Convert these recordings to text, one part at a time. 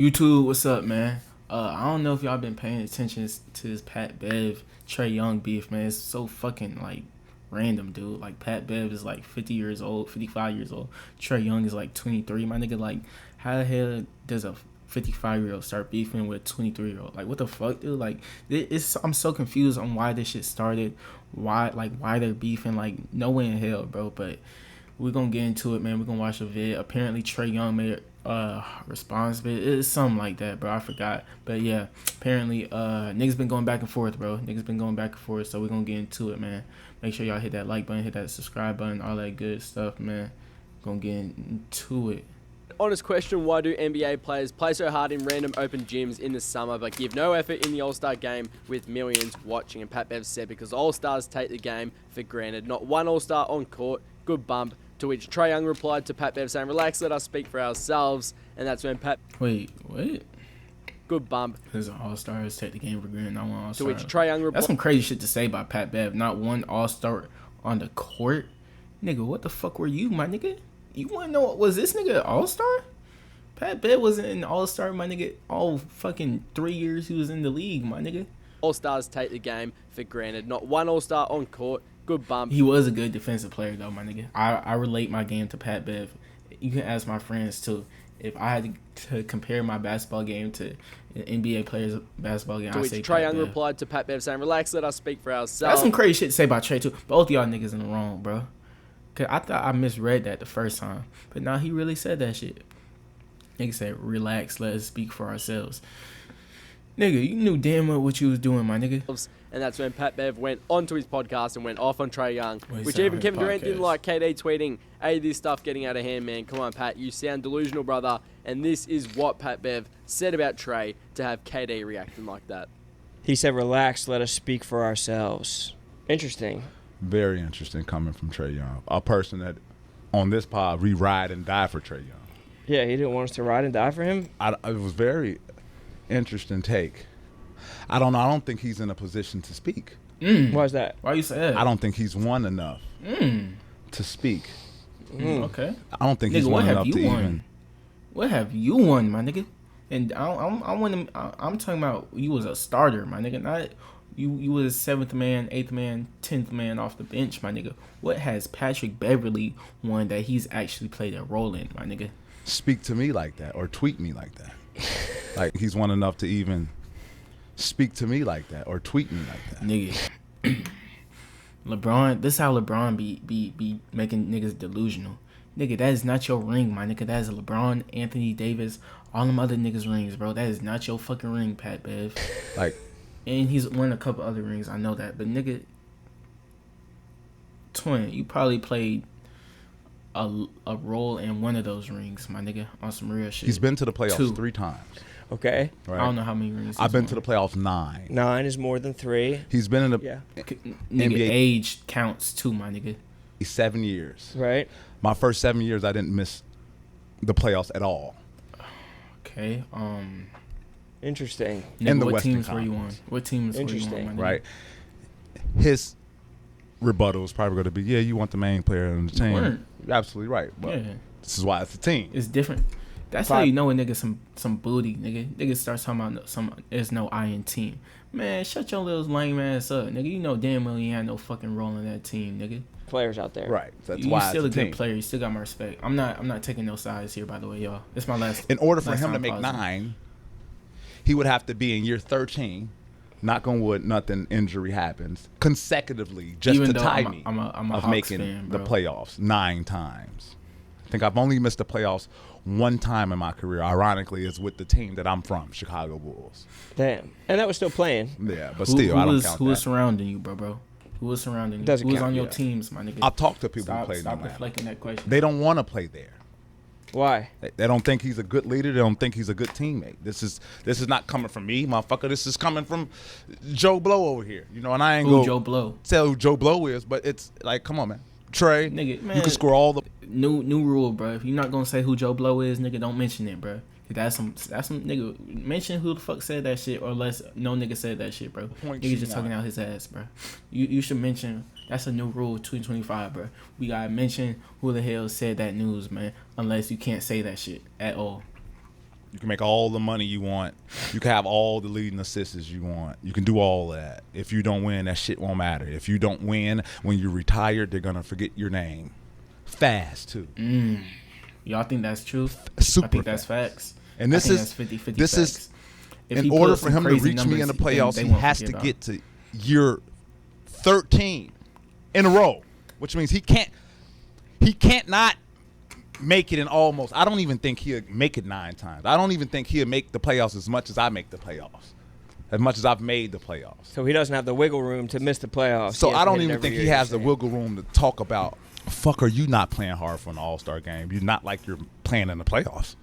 YouTube, what's up, man? I don't know if y'all been paying attention to this Pat Bev Trae Young beef, man. It's so fucking like random, dude. Like Pat Bev is like 50 years old, 55 years old. Trae Young is like 23. My nigga, like, how the hell does a 55-year-old start beefing with a 23-year-old? Like, what the fuck, dude? Like, I'm so confused on why this shit started. Why they're beefing? Like, no way in hell, bro. But we're gonna get into it, man. We're gonna watch a vid. Apparently Trae Young made a response vid. It's something like that, bro. I forgot. But yeah, apparently niggas been going back and forth, bro. Niggas been going back and forth, so we're gonna get into it, man. Make sure y'all hit that like button, hit that subscribe button, all that good stuff, man. Gonna get into it. Honest question, why do NBA players play so hard in random open gyms in the summer but give no effort in the All-Star game with millions watching? And Pat Bev said because All-Stars take the game for granted. Not one All-Star on court. Good bump. To which Trae Young replied to Pat Bev saying, relax, let us speak for ourselves. And that's when Pat... Wait, what? Good bump. Because All-Stars take the game for granted, not one To All-Star. which Trae Young replied... That's some crazy shit to say by Pat Bev. Not one All-Star on the court? Nigga, what the fuck were you, my nigga? You want to know, was this nigga an All-Star? Pat Bev wasn't an All-Star, my nigga. All fucking 3 years he was in the league, my nigga. All-Stars take the game for granted. Not one All-Star on court. Good bump. He was a good defensive player, though, my nigga. I relate my game to Pat Bev. You can ask my friends, too. If I had to compare my basketball game to an NBA player's basketball game, To I'd which say Trae Pat Young Bev. replied to Pat Bev saying, relax, let us speak for ourselves. That's some crazy shit to say about Trae, too. Both y'all niggas in the wrong, bro. Because I thought I misread that the first time. But now he really said that shit. Nigga said, relax, let us speak for ourselves. Nigga, you knew damn well what you was doing, my nigga. And that's when Pat Bev went onto his podcast and went off on Trae Young, Well, he which said even on his Kevin Durant didn't podcast. like. KD tweeting, hey, this stuff getting out of hand, man. Come on, Pat, you sound delusional, brother. And this is what Pat Bev said about Trae to have KD reacting like that. He said, relax, let us speak for ourselves. Interesting. Very interesting coming from Trae Young, a person that on this pod we ride and die for Trae Young. Yeah, he didn't want us to ride and die for him. It was very interesting take. I don't know. I don't think he's in a position to speak. Why is that? Why you say that? I don't think he's won enough to speak. Okay. I don't think Nigga, he's what won have enough you to won? even. What have you won, my nigga? And I'm talking about you was a starter, my nigga. Not you was 7th man, 8th man, 10th man off the bench, my nigga. What has Patrick Beverley won that he's actually played a role in, my nigga? Speak to me like that or tweet me like that. Like he's won enough to even speak to me like that or tweet me like that. Nigga. LeBron, this is how LeBron be making niggas delusional. Nigga, that is not your ring, my nigga. That is LeBron, Anthony Davis, all them other niggas' rings, bro. That is not your fucking ring, Pat Bev. Like, And he's won a couple other rings, I know that. But nigga, Twin, you probably played a role in one of those rings, my nigga, on some real shit. he's been to the playoffs 2. 3 times. Okay. Right? I don't know how many rings. I've been to the playoffs 9. 9 is more than 3. He's been in the Yeah. Nigga, NBA age counts too, my nigga. 7 years. Right? My first 7 years, I didn't miss the playoffs at all. Okay. Interesting. Nigga, In the what Western teams were you on? Conference. What teams were you on, Interesting. my nigga? Right? His rebuttal is probably going to be, yeah, you want the main player on the team. weren't. You're absolutely right. But Yeah. this is why it's a team. It's different. That's how you know a nigga some booty, nigga. Nigga starts talking about there's no I in team. Man, shut your little lame ass up, nigga. You know damn well you ain't had no fucking role in that team, nigga. Players out there. Right. That's You why still a it's a good team. player. You still got my respect. I'm not taking no sides here, by the way, y'all. It's my last. In order for last him to time make pausing. 9, he would have to be in year 13. Knock on wood, nothing injury happens consecutively just Even to though tie I'm a- me I'm a of Hawks making fan, the bro. playoffs 9 times. I think I've only missed the playoffs 1 time in my career. Ironically, it's with the team that I'm from, Chicago Bulls. Damn. And that was still playing. Yeah, but Who still, I don't was count who was that. surrounding you, bro? Who was surrounding you? Doesn't Who was count, on your yeah. teams, my nigga? I've talked to people Stop, who played in stop Atlanta. deflecting that question. They don't want to play there. Why? They don't think he's a good leader. They don't think he's a good teammate. This is not coming from me, motherfucker. This is coming from Joe Blow over here. You know, and I ain't Who gonna Joe Blow? tell who Joe Blow is, but it's like, come on, man. Trae, Nigga, man. you can score all the New rule, bro. If you're not gonna say who Joe Blow is, nigga, don't mention it, bro. That's some nigga. Mention who the fuck said that shit, or less no nigga said that shit, bro. Point Nigga you just talking want. out his ass, bro. You should mention. That's a new rule, 2025, bro. We gotta mention who the hell said that news, man. Unless you can't say that shit at all. You can make all the money you want. You can have all the leading assists you want. You can do all that. If you don't win, that shit won't matter. If you don't win, when you're retired, they're gonna forget your name. Fast too. Y'all think that's true? Super I think that's fast. facts. And this I think is that's 50-50 this facts. is If in he order put for some him to crazy reach me in the numbers, playoffs, they he won't has to forget get to year 13 in a row, which means he can't not make it in almost. I don't even think he'll make it 9 times. I don't even think he'll make the playoffs as much as I make the playoffs, as much as I've made the playoffs. So he doesn't have the wiggle room to miss the playoffs. So He has I to don't hit it even every think year, he you're has the saying. wiggle room to talk about. Fuck, are you not playing hard for an All-Star game? You're not like you're playing in the playoffs.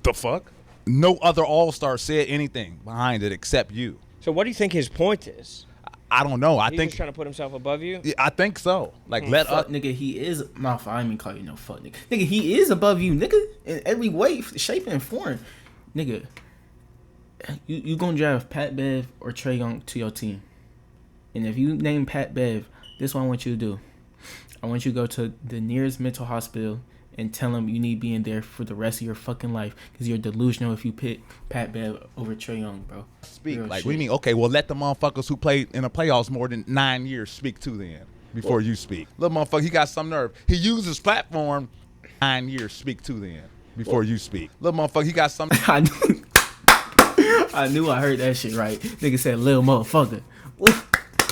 The fuck? No other All-Star said anything behind it except you. So what do you think his point is? I don't know. I He's think just trying to put himself above you? yeah, I think so. Like let Fuck, up. nigga, he is. Nah, I ain't mean call you no fuck, nigga. Nigga, he is above you, nigga, in every way, shape, and form. Nigga, you gonna draft Pat Bev or Trae Young to your team. And if you name Pat Bev, this is what I want you to do. I want you to go to the nearest mental hospital and tell him you need to be in there for the rest of your fucking life because you're delusional if you pick Pat Bev over Trae Young, bro. Speak. Real Like, shit. what do you mean? Okay, well, let the motherfuckers who played in the playoffs more than 9 years speak too then before you speak. Little motherfucker, he got some nerve. He used his platform 9 years speak too then before you speak. Little motherfucker, he got some. I knew I heard that shit right. Nigga said, little motherfucker. Oof.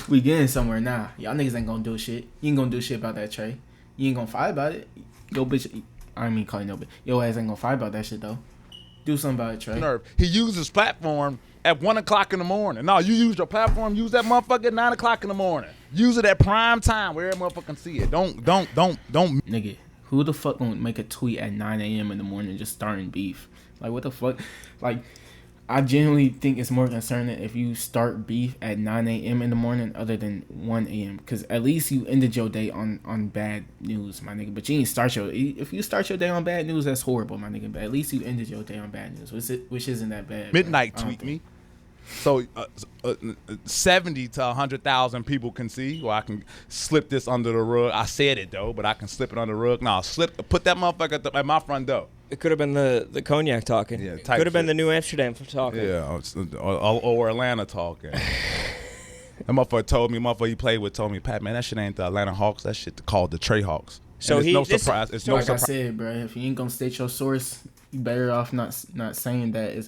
We getting somewhere now. Y'all niggas ain't gonna do shit. You ain't gonna do shit about that, Trae. You ain't gonna fight about it. Yo, bitch. I ain't mean call you no bitch. Yo ass ain't gonna fight about that shit, though. Do something about it, Trae. Nerve. He used his platform at 1 o'clock in the morning. No, you use your platform. Use that motherfucker at 9 o'clock in the morning. Use it at prime time where every motherfucker can see it. Don't. Nigga, who the fuck gonna make a tweet at 9 a.m. in the morning just starting beef? Like, what the fuck? Like, I genuinely think it's more concerning if you start beef at 9 a.m. in the morning other than 1 a.m. Because at least you ended your day on bad news, my nigga. But you didn't start if you start your day on bad news, that's horrible, my nigga. But at least you ended your day on bad news, which isn't that bad. Midnight bro. I don't tweet think- me. So 70 to 100,000 people can see. Well, I can slip this under the rug. I said it though, but I can slip it under the rug. No, put that motherfucker at my front door. It could have been the cognac talking. Yeah, It type could have been shit. the New Amsterdam talking. Yeah, or Atlanta talking. That motherfucker told me, he played with told me, Pat, man, that shit ain't the Atlanta Hawks. That shit called the Trae Hawks. So And it's he- no this- surprise. It's So no like I surprise. said, bro, if you ain't gonna state your source, you better off not saying that.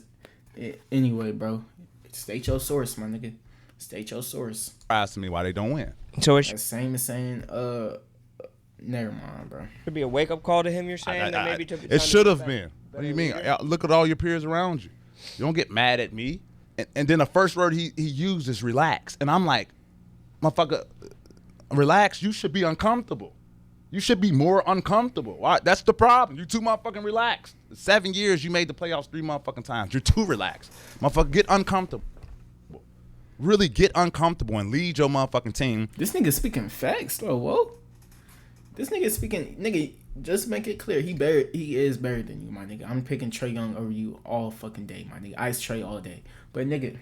Anyway, bro. State your source, my nigga. State your source. To me why they don't win. So it That's same as saying, never mind, bro. should be a wake up call to him. You're saying that maybe took the time It to should sit have back. been. What do you Better mean? leader. Look at all your peers around you. You don't get mad at me. And then the first word he used is relax. And I'm like, motherfucker, relax. You should be uncomfortable. You should be more uncomfortable. Why? That's the problem. You too motherfucking relaxed. 7 years, you made the playoffs 3 motherfucking times. You're too relaxed. Motherfucker, get uncomfortable. Really get uncomfortable and lead your motherfucking team. This nigga speaking facts, though. Whoa. This nigga speaking, nigga. Just make it clear, he is better than you, my nigga. I'm picking Trae Young over you all fucking day, my nigga. Ice Trae all day, but nigga,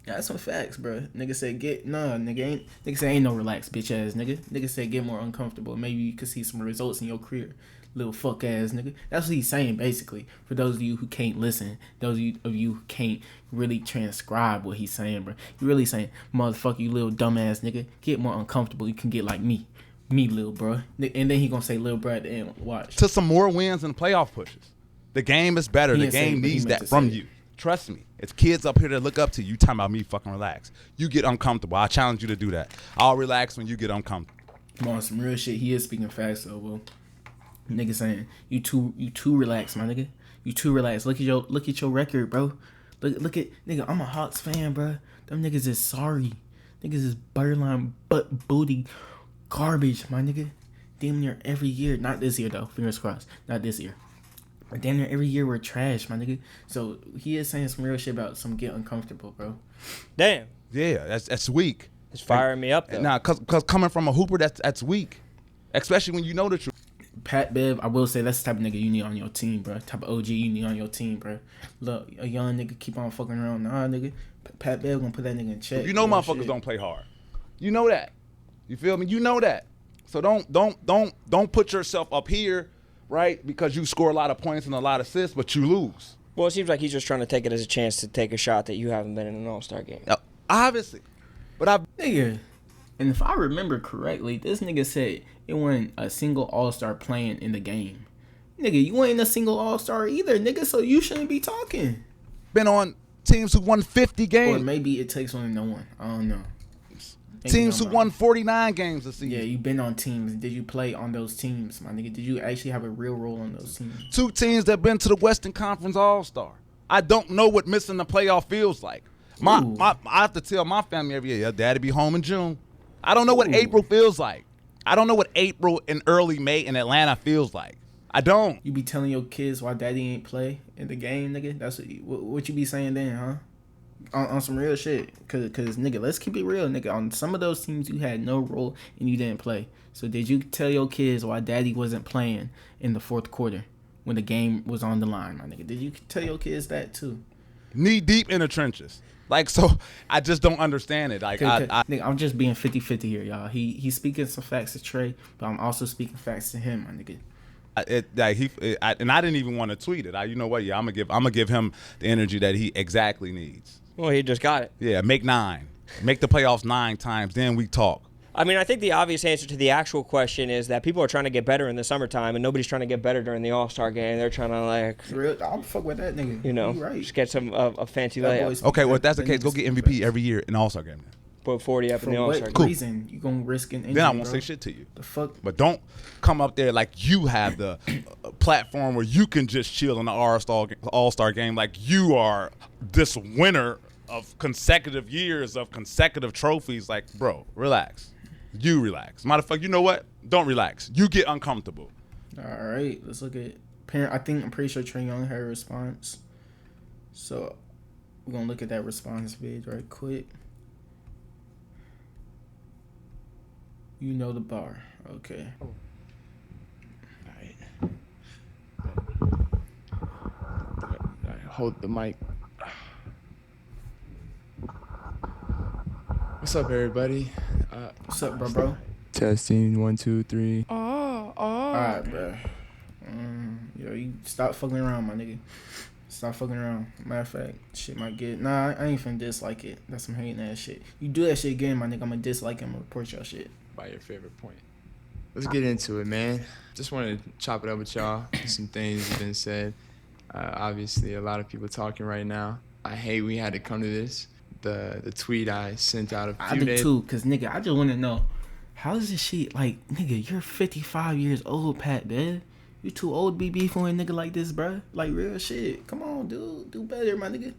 that's some facts, bro. Nigga said nigga say ain't no relax, bitch ass nigga. Nigga said get more uncomfortable. Maybe you could see some results in your career, little fuck ass nigga. That's what he's saying basically. For those of you who can't listen, those of you who can't really transcribe what he's saying, bro. He really saying, motherfucker, you little dumbass nigga, get more uncomfortable. You can get like me, little bro. And then he gonna say little bro at the end. Watch. To some more wins and playoff pushes. The game is better. He The didn't say it, game but he needs meant that to from say it. you. Trust me. It's kids up here that look up to you. You talking about me fucking relax. You get uncomfortable. I challenge you to do that. I'll relax when you get uncomfortable. Come on, some real shit. He is speaking fast though, bro. Nigga saying you too relaxed, my nigga. You too relaxed. Look at your record, bro. Look at nigga. I'm a Hawks fan, bro. Them niggas is sorry. Niggas is borderline butt booty garbage, my nigga. Damn near every year. Not this year though. Fingers crossed. Not this year. But damn near every year we're trash, my nigga. So he is saying some real shit about some get uncomfortable, bro. Damn, Yeah, that's weak. it's firing me up though. Nah, cause coming from a hooper, that's weak. Especially when you know the truth. Pat Bev, I will say that's the type of nigga you need on your team, bro. Type of OG you need on your team, bro. Look, a young nigga keep on fucking around. Nah, nigga. Pat Bev gonna put that nigga in check. You know real motherfuckers shit. don't play hard. You know that. You feel me? You know that. So don't put yourself up here, right? Because you score a lot of points and a lot of assists, but you lose. Well, it seems like he's just trying to take it as a chance to take a shot that you haven't been in an All-Star game. Obviously. But Nigga, and if I remember correctly, this nigga said it wasn't a single All-Star playing in the game. Nigga, you ain't a single All-Star either, nigga, so you shouldn't be talking. been on teams who won 50 Or games. maybe it takes one to know one. I don't know. Maybe Teams I'm who wrong. won 49 games this season. Yeah, you been on teams. Did you play on those teams, my nigga? Did you actually have a real role on those teams? 2 teams that been to the Western Conference All-Star. I don't know what missing the playoff feels like. I have to tell my family every year, daddy be home in June. I don't know what April feels like. I don't know what April and early May in Atlanta feels like. I don't. You be telling your kids why daddy ain't play in the game, nigga? That's what you be saying then, huh? On some real shit. Cause nigga, let's keep it real, nigga. On some of those teams you had no role and you didn't play. So did you tell your kids why daddy wasn't playing in the fourth quarter when the game was on the line, my nigga? Did you tell your kids that too? Knee deep in the trenches. Like, so I just don't understand it. Like, Nigga, I'm just being 50-50 here, y'all. He's speaking some facts to Trae, but I'm also speaking facts to him, my nigga. And I didn't even want to tweet it. You know what? Yeah, I'm gonna give him the energy that he exactly needs. Well, he just got it. Yeah, make the playoffs 9 times. Then we talk. I mean, I think the obvious answer to the actual question is that people are trying to get better in the summertime, and nobody's trying to get better during the All-Star game. They're trying to, like, I'll fuck with that nigga. you know, You right. just get some a fancy That layup. boy's- Okay, well if that's the that case, go nigga's get speaking MVP facts. every year in the All-Star game. Put 40 up in the For All-Star what game. reason you gonna risk an injury, Then I won't bro? say shit to you. The fuck? But don't come up there like you have the platform where you can just chill in the All-Star game like you are this winner of consecutive years of consecutive trophies. Like, bro, relax. You relax. Matter of fact, you know what? Don't relax. You get uncomfortable. All right, let's look at parent. I'm pretty sure Trae Young had a response. So we're gonna look at that response page right quick. You know the bar. Okay. Alright, hold the mic. What's up, everybody? What's up, bro? Testing 1, 2, 3. All right, bro. Yo, you stop fucking around, my nigga. Stop fucking around. Matter of fact, shit might get. Nah, I ain't finna dislike it. That's some hating ass shit. You do that shit again, my nigga, I'ma dislike it. I'ma report your shit. By your favorite point. Let's get into it, man. Just wanted to chop it up with y'all. Some things have been said. Obviously, a lot of people talking right now. I hate we had to come to this. The tweet I sent out a I few do days. too, cause nigga, I just wanna know, how's this shit like, nigga? You're 55 years old, Pat, man. You too old to be beefing with a nigga like this, bruh. Like real shit. Come on, dude, do better, my nigga.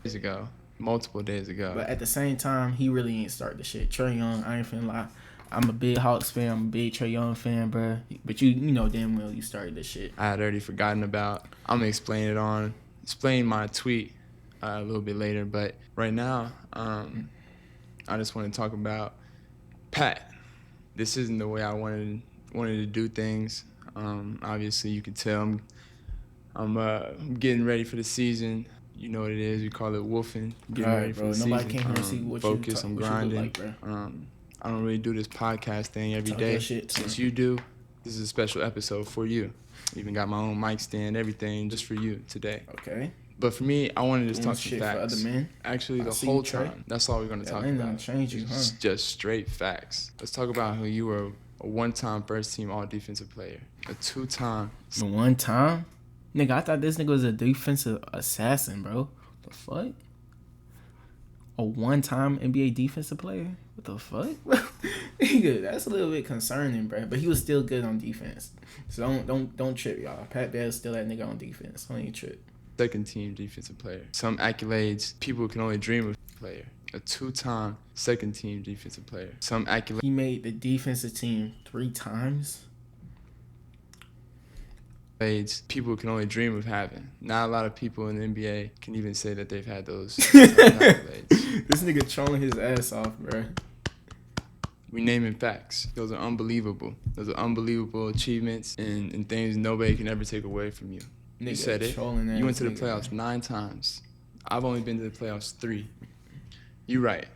Days ago, multiple days ago. But at the same time, he really ain't start the shit. Trae Young, I ain't finna lie. I'm a big Hawks fan. I'm a big Trae Young fan, bruh. But you know damn well you started this shit. I had already forgotten about. I'm gonna explain my tweet a little bit later, but right now, I just want to talk about Pat. This isn't the way I wanted to do things. Obviously, you can tell I'm getting ready for the season. You know what it is. We call it wolfing. Getting All right, ready for bro. the Nobody season. came here to see what Focus. I'm what you grinding. look like, bruh. I don't really do this podcast thing every Talk day. your shit, Since son. you do, this is a special episode for you. Even got my own mic stand, everything just for you today. Okay. But for me, I wanted to just Doing talk some shit for facts. other men. Actually, I the see whole you, Trae. time. That's all we're going to That talk ain't about. gonna change you, huh? Just straight facts. Let's talk about how you were a one-time first-team all-defensive player, a two-time. The one time? Nigga, I thought this nigga was a defensive assassin, bro. The fuck? A one-time NBA defensive player? What the fuck? Nigga, that's a little bit concerning, bro. But he was still good on defense. So don't trip, y'all. Pat Bell's still that nigga on defense. Don't even trip. Second-team defensive player. Some accolades people can only dream of. Player, a two-time second-team defensive player. Some accolades. He made the defensive team 3 times. People can only dream of having. Not a lot of people in the NBA can even say that they've had those accolades. This nigga trolling his ass off, bro. We naming facts. Those are unbelievable. Those are unbelievable achievements and things nobody can ever take away from you. You Nigga said it. trolling You went ass to the nigga, playoffs 9 times. I've only been to the playoffs 3. You right.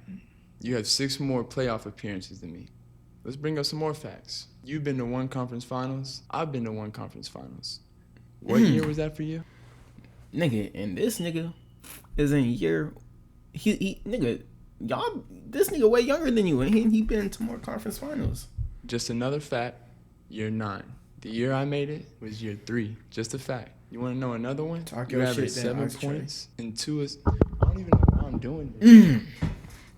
You have 6 more playoff appearances than me. Let's bring up some more facts. You've been to 1 conference finals. I've been to 1 conference finals. What year was that for you? nigga, and this nigga is in year. He nigga, y'all. This nigga way younger than you, and he been to more conference finals. Just another fact. Year 9. The year I made it was year 3. Just a fact. You want to know another one? Talk You your averaged shit, then, 7 Ox Trae. points and 2 is. I don't even know why I'm doing this.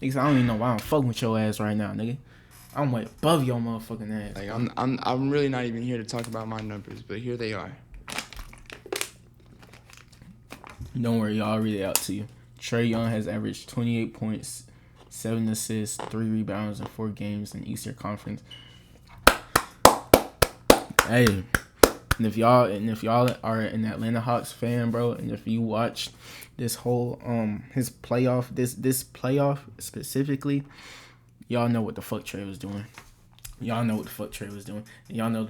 Niggas, I don't even know why I'm fucking with your ass right now, nigga. I'm way above your motherfucking ass. Like I'm really not even here to talk about my numbers, but here they are. Don't worry, y'all read it out to you. Trae Young has averaged 28 points, 7 assists, 3 rebounds in 4 games in Eastern Conference. Hey, and if y'all are an Atlanta Hawks fan, bro, and if you watched this whole his playoff this playoff specifically, y'all know what the fuck Trae was doing. Y'all know what the fuck Trae was doing, and y'all know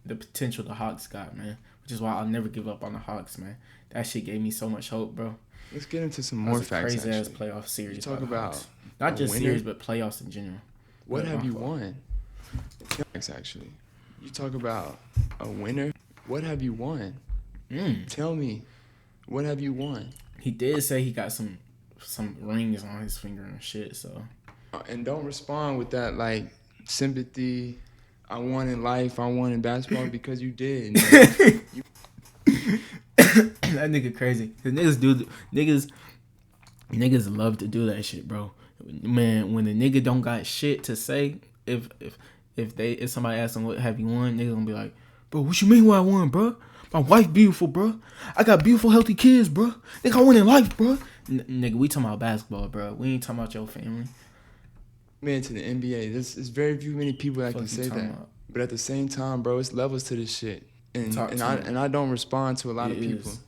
the potential the Hawks got, man. Which is why I'll never give up on the Hawks, man. That shit gave me so much hope, bro. Let's get into some more facts. Crazy ass Actually, playoff series. you talk by the about Hawks. Not a just winner. series, but playoffs in general. What But have my you fault. won? Facts, actually, you talk about a winner. What have you won? Tell me, what have you won? He did say he got some rings on his finger and shit. So And don't respond with that like sympathy. I won in life. I won in basketball because you did. that nigga crazy. Cause niggas love to do that shit, bro. Man, when the nigga don't got shit to say, if somebody asks him what have you won, nigga gonna be like, bro, what you mean what I won, bro? My wife beautiful, bro. I got beautiful, healthy kids, bro. Nigga, I win in life, bro. Nigga, we talking about basketball, bro. We ain't talking about your family. Man, to the NBA, there's very few many people that Fuck can you say talking that. about? But at the same time, bro, it's levels to this shit. And Talk and to I me. and I don't respond to a lot of It people. is.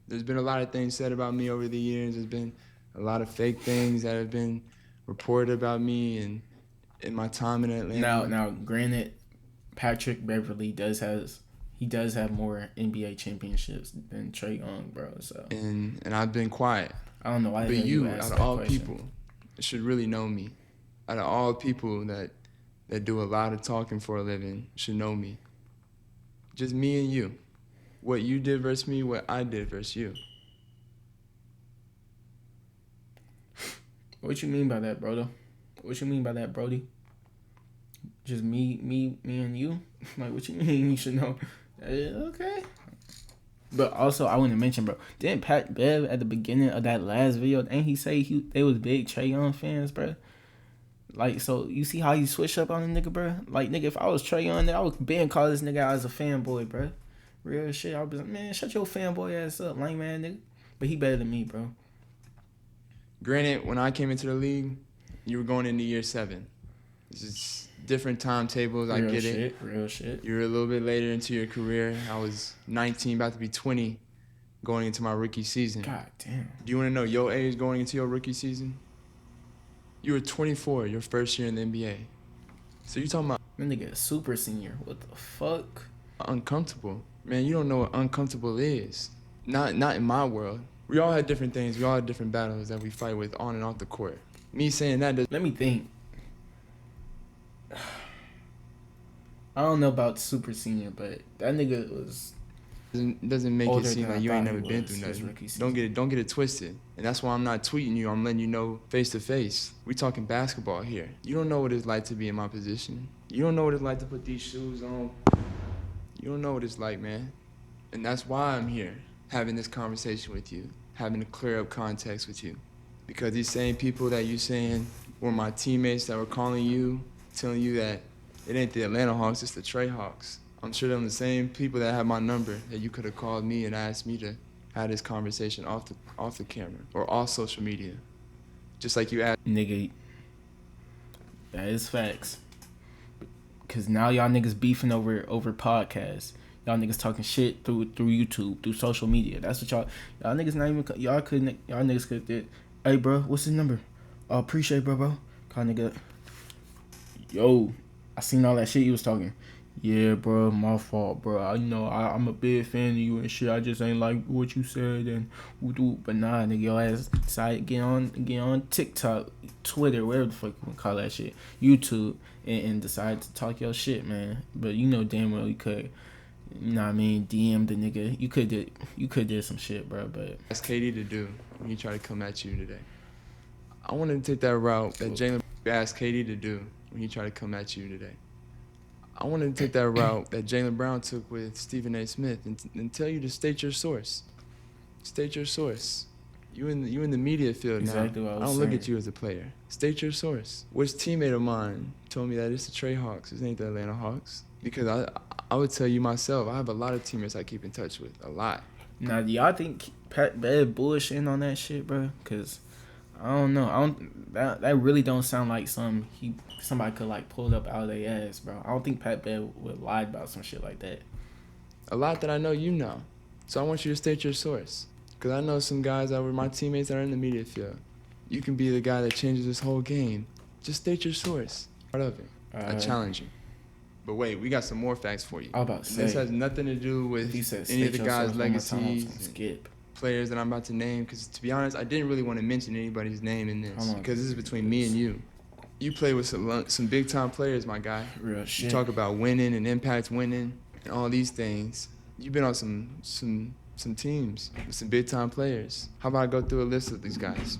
There's been a lot of things said about me over the years. There's been a lot of fake things that have been reported about me and in my time in Atlanta. Now, granted, Patrick Beverley does have more NBA championships than Trae Young, bro. So And I've been quiet. I don't know why. But you, asked out of that all question. people, should really know me. Out of all people that do a lot of talking for a living should know me. Just me and you. What you did versus me, what I did versus you. What you mean by that, bro? What you mean by that, Brody? Just me, and you? Like, what you mean? You should know. Okay. But also, I want to mention, bro. Didn't Pat Bev at the beginning of that last video? Didn't he say they was big Trae Young fans, bro? Like, so you see how you switch up on a nigga, bro? Like, nigga, if I was Trae Young, I would been call this nigga out as a fanboy, bro. Real shit. I would be like, man, shut your fanboy ass up, lame man, nigga. But he better than me, bro. Granted, when I came into the league, you were going into year 7. This is different timetables. I get it. Real shit. You're a little bit later into your career. I was 19, about to be 20, going into my rookie season. God damn. Do you want to know your age going into your rookie season? You were 24, your first year in the NBA. So you talking about That nigga a super senior. What the fuck? uncomfortable. Man, you don't know what uncomfortable is. Not in my world. We all had different things. We all had different battles that we fight with on and off the court. Me saying that doesn't Let me think. I don't know about super senior, but that nigga was doesn't make it older seem than I like you ain't thought never he been was through his nothing. rookie season. Don't get it twisted. And that's why I'm not tweeting you. I'm letting you know face to face. We talking basketball here. You don't know what it's like to be in my position. You don't know what it's like to put these shoes on. You don't know what it's like, man. And that's why I'm here, having this conversation with you, having to clear up context with you. Because these same people that you saying were my teammates that were calling you, telling you that it ain't the Atlanta Hawks, it's the Trae Hawks. I'm sure them the same people that have my number that you could have called me and asked me to have this conversation off the camera or off social media. Just like you asked. nigga. That is facts. Cause now y'all niggas beefing over podcasts. Y'all niggas talking shit through YouTube, through social media. That's what y'all niggas not even y'all niggas could did. Hey bro, what's his number? Appreciate bro. Call nigga. Yo, I seen all that shit you was talking. Yeah, bro, my fault, bro. I'm a big fan of you and shit. I just ain't like what you said and but nah, nigga, your ass decided get on TikTok, Twitter, whatever the fuck you wanna call that shit, YouTube, and decide to talk your shit, man. But you know damn well you could. you know what I mean, DM the nigga. You could did some shit, bro, but Ask KD to do when he tried to come at you today. I wanted to take that route that Jalen asked KD to do when he tried to come at you today. I wanted to take that route that Jaylen Brown took with Stephen A. Smith and tell you to state your source. State your source. You in the media field exactly now. What I I was don't saying. look at you as a player. State your source. Which teammate of mine told me that it's the Trae Hawks, it ain't the Atlanta Hawks? Because I would tell you myself, I have a lot of teammates I keep in touch with, a lot. Now, do y'all think Pat Bev bullshitting on that shit, bro? Cause I don't know. That really don't sound like somebody could like pull it up out of their ass, bro. I don't think Pat Bev would lie about some shit like that. A lot that I know you know. So I want you to state your source. Because I know some guys that were my teammates that are in the media field. You can be the guy that changes this whole game. Just state your source. Part of it. I challenge you. But wait, we got some more facts for you. I was about to say. This has nothing to do with any of the guys' legacies, skip. players that I'm about to name. Because to be honest, I didn't really want to mention anybody's name in this. Because this is between me and you. You play with some big-time players, my guy. Real shit. You talk about winning and impact winning and all these things. You've been on some teams with some big-time players. How about I go through a list of these guys?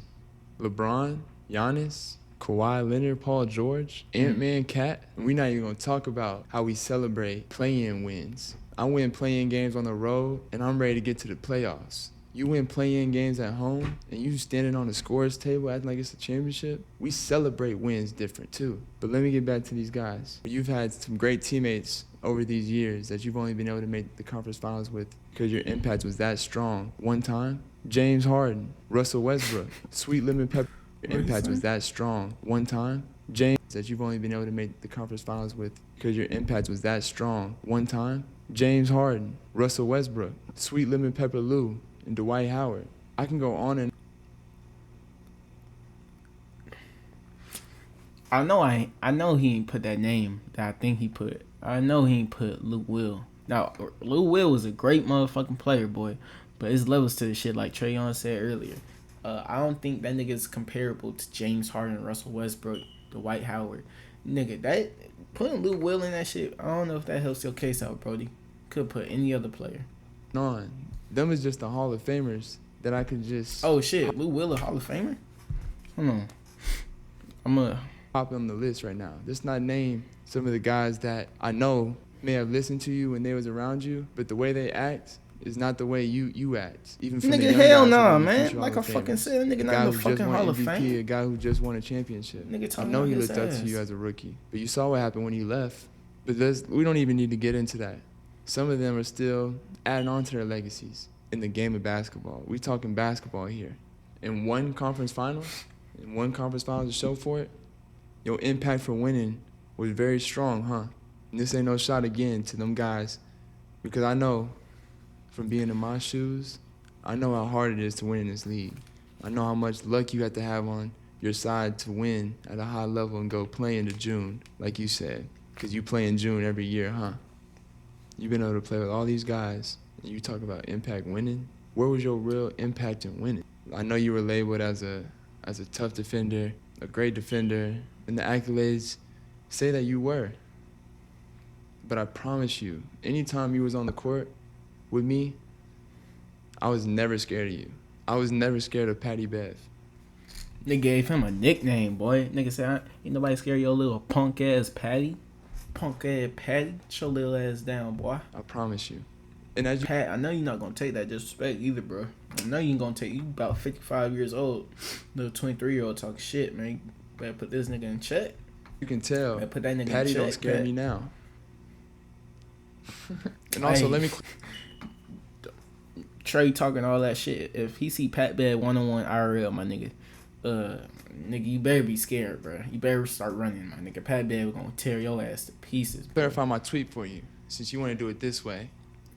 LeBron, Giannis, Kawhi Leonard, Paul George, Ant-Man, Cat. And we're not even going to talk about how we celebrate play-in wins. I win play-in games on the road, and I'm ready to get to the playoffs. You win play-in games at home, and you standing on the scores table acting like it's a championship. We celebrate wins different, too. But let me get back to these guys. You've had some great teammates over these years that you've only been able to make the conference finals with because your impact was that strong. One time, James Harden, Russell Westbrook, Sweet Lemon Pepper. Your impact was that strong. One time, James that you've only been able to make the conference finals with because your impact was that strong. One time, James Harden, Russell Westbrook, Sweet Lemon Pepper Lou, and Dwight Howard. I can go on and I know he ain't put that name that I think he put. I know he ain't put Luke Will. Now, Luke Will was a great motherfucking player, boy. But it's levels to the shit like Trae Young said earlier. I don't think that nigga is comparable to James Harden, Russell Westbrook, Dwight Howard. Nigga, that putting Luke Will in that shit, I don't know if that helps your case out, Brody. Could put any other player. on. Them is just the Hall of Famers that I could just Oh shit, Luke Will a Hall of Famer? Hold on. I'm a pop on the list right now. Just not name some of the guys that I know may have listened to you when they was around you, but the way they act is not the way you act. Even from the nigga, young hell guys who nah, are in the man. future Like Hall I of fucking Famers. said, nigga A not guy in the who just fucking won Hall of MVP, Fame. a guy who just won a championship. Nigga I talking know about he his looked up to ass. you as a rookie, but you saw what happened when you left. But we don't even need to get into that. Some of them are still adding on to their legacies in the game of basketball. We talking basketball here. In one conference finals to show for it, your impact for winning was very strong, huh? And this ain't no shot again to them guys, because I know from being in my shoes, I know how hard it is to win in this league. I know how much luck you have to have on your side to win at a high level and go play into June, like you said, because you play in June every year, huh? You've been able to play with all these guys, and you talk about impact winning. Where was your real impact in winning? I know you were labeled as a tough defender, a great defender, and the accolades say that you were. But I promise you, anytime you was on the court with me, I was never scared of you. I was never scared of Patty Bev. They gave him a nickname, boy. Nigga said, ain't nobody scared of your little punk ass Patty. Punk ass Patty. Shut your little ass down, boy. I promise you. And as you Pat, I know you're not gonna take that disrespect either, bro. I know you ain't gonna take. You about 55 years old, little 23-year-old talking shit, man. You better put this nigga in check. can tell, Better put that nigga Patty in check. don't scare Pat. me now. And also, Hey. let me Trae talking all that shit. If he see Pat Bev 1-on-1 IRL, my nigga, nigga, you better be scared, bro. You better start running, my nigga. Pat Bev gonna tear your ass to pieces. Bro. verify my tweet for you, since you want to do it this way.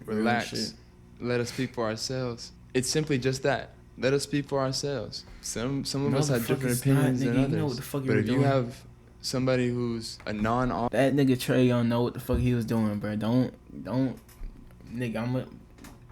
Real Relax. shit. Let us speak for ourselves. It's simply just that. Let us speak for ourselves. Some of No, us the have fuck different it's not, opinions nigga. than You others. know what the fuck you but were if you doing. have somebody who's a non That nigga Trae don't know what the fuck he was doing, bro. Don't, nigga.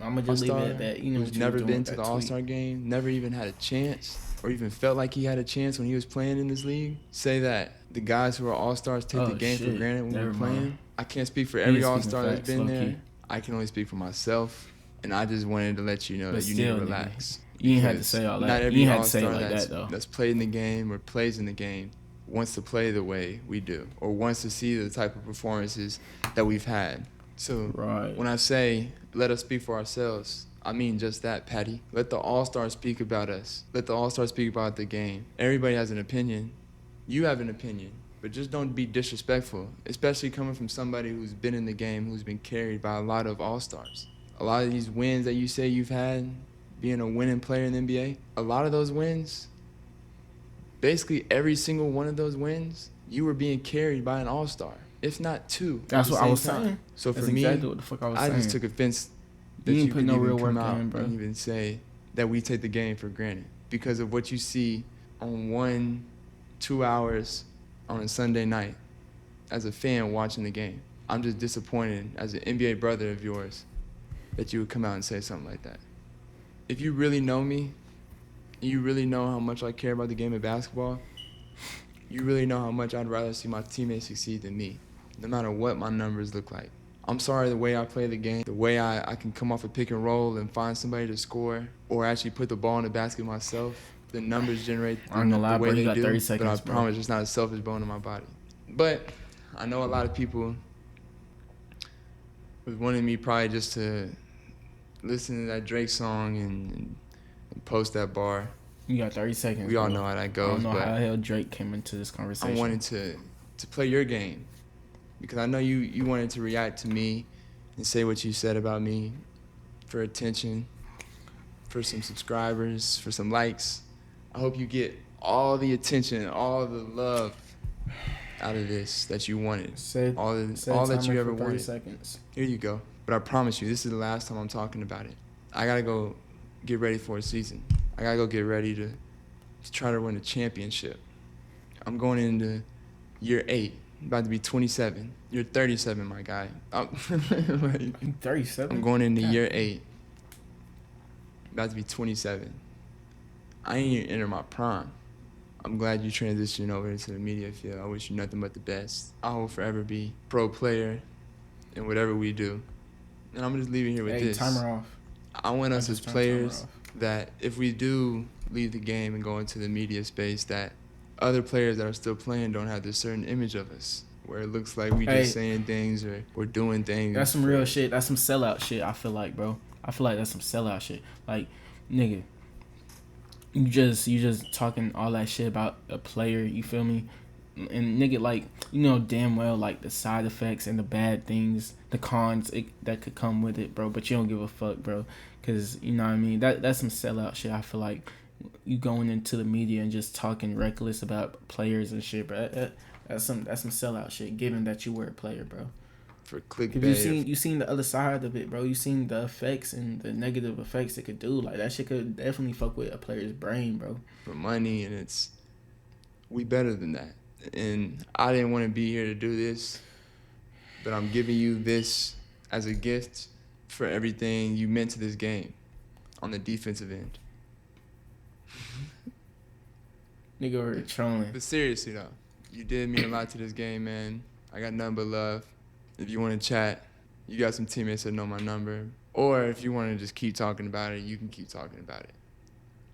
I'ma just leave it at that. You know who's what you never was doing been with to that the tweet. All-Star game, never even had a chance, or even felt like he had a chance when he was playing in this league, say that the guys who are All-Stars take the Oh, game for shit. granted when Never we're mind. playing. I can't speak for He every is speaking All-Star that's facts, been low-key. there. I can only speak for myself, and I just wanted to let you know But that you need still, to nigga, relax. you ain't had to Because say all Not that. every You ain't had to say it all-star like that, though. that's played in the game or plays in the game wants to play the way we do or wants to see the type of performances that we've had. So Right. when I say let us speak for ourselves, I mean just that, Patty. Let the all-stars speak about us. Let the all-stars speak about the game. Everybody has an opinion. You have an opinion. But just don't be disrespectful, especially coming from somebody who's been in the game, who's been carried by a lot of all-stars. A lot of these wins that you say you've had, being a winning player in the NBA, a lot of those wins, basically every single one of those wins, you were being carried by an all-star, if not two. That's at the what I same was time. saying. So That's for exactly me, what the fuck I was I saying. just took offense that You you ain't put could no even real come work out in, bro. and even say that we take the game for granted because of what you see on 1-2 hours on a Sunday night as a fan watching the game. I'm just disappointed as an NBA brother of yours that you would come out and say something like that. If you really know me, and you really know how much I care about the game of basketball, you really know how much I'd rather see my teammates succeed than me, no matter what my numbers look like. I'm sorry the way I play the game, the way I can come off a pick and roll and find somebody to score or actually put the ball in the basket myself, the numbers generate I ain't gonna lie, the way bro. You they got do, 30 but I seconds, bro. promise it's not a selfish bone in my body. But I know a lot of people was wanting me probably just to listen to that Drake song and post that bar. You got 30 seconds. We all bro. know how that I goes, don't know but how the hell Drake came into this I conversation. wanted to play your game because I know you wanted to react to me and say what you said about me for attention, for some subscribers, for some likes. I hope you get all the attention, all the love out of this that you wanted. Set all timer that you for ever 30 wanted. seconds. Here you go. But I promise you, this is the last time I'm talking about it. I gotta go get ready for a season. I gotta go get ready to try to win a championship. I'm going into year 8, about to be 27. You're 37, my guy. You 37? I'm going into God. year 8, about to be 27. I ain't even enter my prime. I'm glad you transitioned over into the media field. I wish you nothing but the best. I will forever be pro player in whatever we do. And I'm just leaving here with Hey, this. timer off. I want us as just turned the timer players off. that if we do leave the game and go into the media space, that other players that are still playing don't have this certain image of us where it looks like we Hey. just saying things or we're doing things. That's some real shit. That's some sellout shit, I feel like, bro. I feel like that's some sellout shit. Like, nigga, you just talking all that shit about a player, you feel me? And nigga, like, you know damn well, like, the side effects and the bad things, the cons that could come with it, bro. But you don't give a fuck, bro. Because, you know what I mean? That's some sellout shit. I feel like you going into the media and just talking reckless about players and shit, bro. That's some sellout shit, given that you were a player, bro. For Cause clickbait. you seen the other side of it, bro. You seen the effects and the negative effects it could do. Like, that shit could definitely fuck with a player's brain, bro. For money, and we better than that. And I didn't want to be here to do this, but I'm giving you this as a gift for everything you meant to this game on the defensive end. Nigga, we're trolling. But seriously though, you did mean a lot to this game, man. I got nothing but love. If you want to chat, you got some teammates that know my number. Or if you want to just keep talking about it, you can keep talking about it.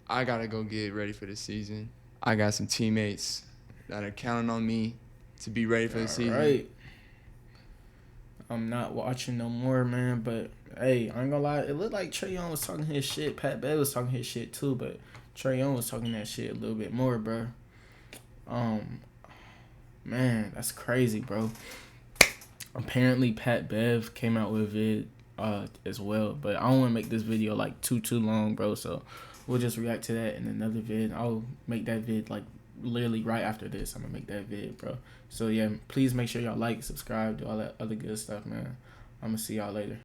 I got to go get ready for the season. I got some teammates that are counting on me to be ready for the season. Right. I'm not watching no more, man. But, hey, I ain't gonna lie. It looked like Trae Young was talking his shit. Pat Bev was talking his shit, too. But Trae Young was talking that shit a little bit more, bro. Man, that's crazy, bro. Apparently, Pat Bev came out with a vid as well. But I don't want to make this video, like, too long, bro. So we'll just react to that in another vid. I'll make that vid, like, literally right after this. I'm going to make that vid, bro. So, yeah, please make sure y'all like, subscribe, do all that other good stuff, man. I'm going to see y'all later.